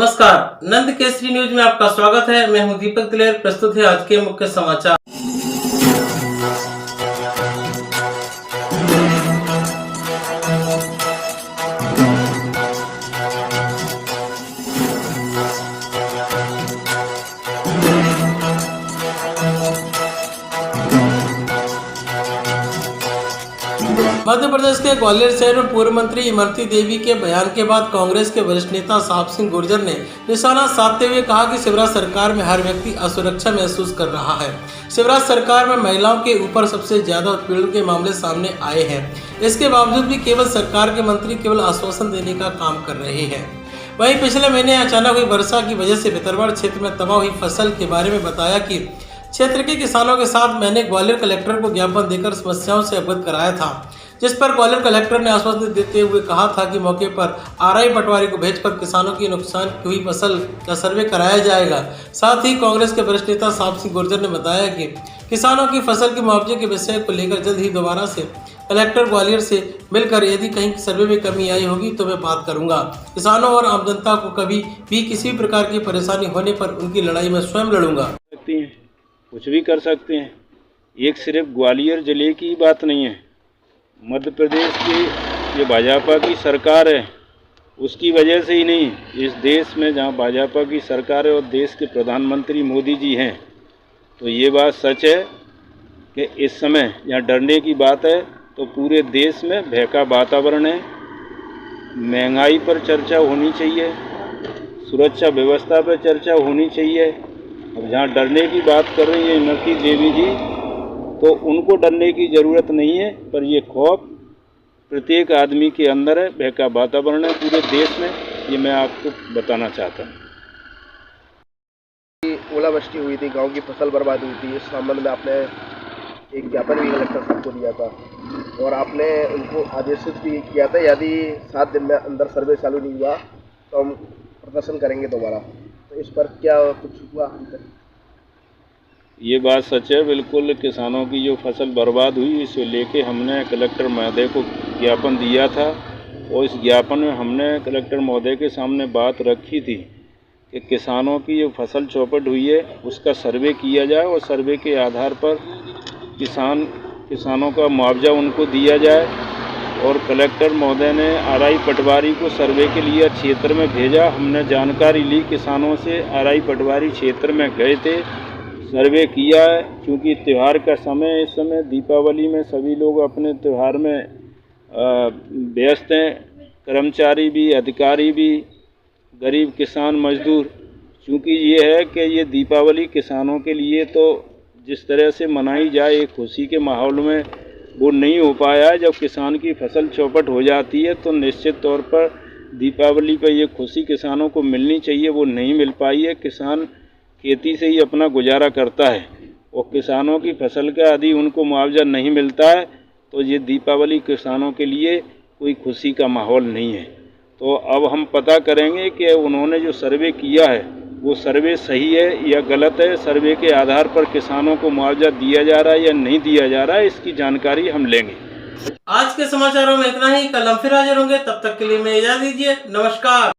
नमस्कार, नंद केसरी न्यूज में आपका स्वागत है। मैं हूं दीपक दिलेर। प्रस्तुत है आज के मुख्य समाचार। मध्य प्रदेश के ग्वालियर शहर में पूर्व मंत्री इमरती देवी के बयान के बाद कांग्रेस के वरिष्ठ नेता साहब सिंह गुर्जर ने निशाना साधते हुए कहा कि शिवराज सरकार में हर व्यक्ति असुरक्षा महसूस कर रहा है। शिवराज सरकार में महिलाओं के ऊपर सबसे ज्यादा उत्पीड़न के मामले सामने आए हैं। इसके बावजूद भी केवल सरकार के मंत्री केवल आश्वासन देने का काम कर रहे हैं। वहीं पिछले महीने अचानक हुई वर्षा की वजह से भितरवाड़ क्षेत्र में तबाह हुई फसल के बारे में बताया कि क्षेत्र के किसानों के साथ मैंने ग्वालियर कलेक्टर को ज्ञापन देकर समस्याओं से अवगत कराया था, जिस पर ग्वालियर कलेक्टर ने आश्वासन देते हुए कहा था कि मौके पर आरआई पटवारी को भेजकर किसानों की नुकसान हुई फसल का सर्वे कराया जाएगा। साथ ही कांग्रेस के वरिष्ठ नेता साहब सिंह गुर्जर ने बताया कि किसानों की फसल के मुआवजे के विषय को लेकर जल्द ही दोबारा से कलेक्टर ग्वालियर से मिलकर यदि कहीं सर्वे में कमी आई होगी तो मैं बात करूंगा। किसानों और आम जनता को कभी भी किसी प्रकार की परेशानी होने पर उनकी लड़ाई में स्वयं लड़ूंगा। कुछ भी कर सकते हैं। एक सिर्फ ग्वालियर जिले की बात नहीं है, मध्य प्रदेश की ये भाजपा की सरकार है, उसकी वजह से ही नहीं, इस देश में जहाँ भाजपा की सरकार है और देश के प्रधानमंत्री मोदी जी हैं, तो ये बात सच है कि इस समय यहाँ डरने की बात है तो पूरे देश में भय का वातावरण है। महंगाई पर चर्चा होनी चाहिए, सुरक्षा व्यवस्था पर चर्चा होनी चाहिए। अब जहाँ डरने की बात कर रही है इमरती देवी जी, तो उनको डरने की ज़रूरत नहीं है, पर ये खौफ प्रत्येक आदमी के अंदर है, भय का वातावरण है पूरे देश में। ये मैं आपको बताना चाहता हूँ। ओलावृष्टि हुई थी, गांव की फसल बर्बाद हुई थी, इस संबंध में आपने एक ज्ञापन भी कलेक्टर साहब को दिया था और आपने उनको आदेशित भी किया था यदि 7 दिन में अंदर सर्वे चालू नहीं हुआ तो हम प्रदर्शन करेंगे दोबारा। तो इस पर क्या कुछ हुआ? ये बात सच है, बिल्कुल। किसानों की जो फसल बर्बाद हुई इसे लेके हमने कलेक्टर महोदय को ज्ञापन दिया था और इस ज्ञापन में हमने कलेक्टर महोदय के सामने बात रखी थी कि किसानों की जो फसल चौपट हुई है उसका सर्वे किया जाए और सर्वे के आधार पर किसानों का मुआवजा उनको दिया जाए। और कलेक्टर महोदय ने आरआई पटवारी को सर्वे के लिए क्षेत्र में भेजा। हमने जानकारी ली किसानों से, आरआई पटवारी क्षेत्र में गए थे, सर्वे किया है। क्योंकि त्यौहार का समय, इस समय दीपावली में सभी लोग अपने त्यौहार में व्यस्त हैं, कर्मचारी भी, अधिकारी भी, गरीब किसान मजदूर। क्योंकि ये है कि ये दीपावली किसानों के लिए तो जिस तरह से मनाई जाए एक खुशी के माहौल में वो नहीं हो पाया है। जब किसान की फसल चौपट हो जाती है तो निश्चित तौर पर दीपावली पर ये खुशी किसानों को मिलनी चाहिए, वो नहीं मिल पाई है। किसान खेती से ही अपना गुजारा करता है और किसानों की फसल का यदि उनको मुआवजा नहीं मिलता है तो ये दीपावली किसानों के लिए कोई खुशी का माहौल नहीं है। तो अब हम पता करेंगे कि उन्होंने जो सर्वे किया है वो सर्वे सही है या गलत है। सर्वे के आधार पर किसानों को मुआवजा दिया जा रहा है या नहीं दिया जा रहा है, इसकी जानकारी हम लेंगे। आज के समाचारों में इतना ही। कल हम फिर हाजिर होंगे, तब तक के लिए मैं इजाजत दीजिए। नमस्कार।